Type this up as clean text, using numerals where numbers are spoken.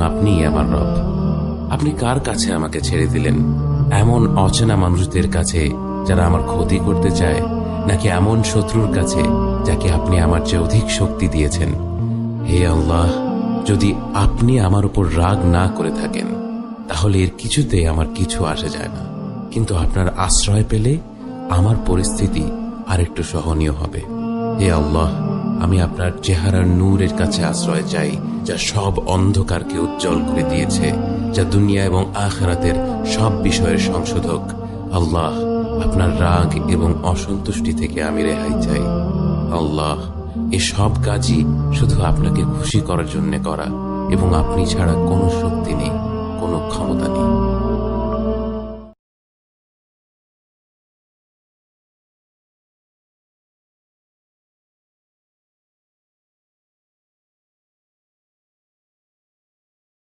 আপনিই আমার রব। আপনি কার কাছে আমাকে ছেড়ে দিলেন? এমন অচেনা মানুষদের কাছে যারা আমার ক্ষতি করতে চায়, নাকি এমন শত্রুর কাছে যাকে আপনি আমার চেয়ে অধিক শক্তি দিয়েছেন? হে আল্লাহ, যদি আপনি আমার উপর রাগ না করে থাকেন তাহলে এর কিছুতে আমার কিছু আসে যায় না, কিন্তু আপনার আশ্রয় পেলে আমার পরিস্থিতি আরেকটু সহনীয় হবে। হে আল্লাহ, আমি আপনার চেহারার নূরের কাছে আশ্রয় চাই, যা সব অন্ধকারকে উজ্জ্বল করে দিয়েছে, যা দুনিয়া এবং আখিরাতের সব বিষয়ের সংশোধক। আল্লাহ, আপনার রাগ এবং অসন্তুষ্টি থেকে আমি রেহাই চাই। আল্লাহ, এ সব কাজই শুধু আপনাকে খুশি করার জন্য করা, এবং আপনি ছাড়া কোনো শক্তি নেই, কোনো ক্ষমতা নেই।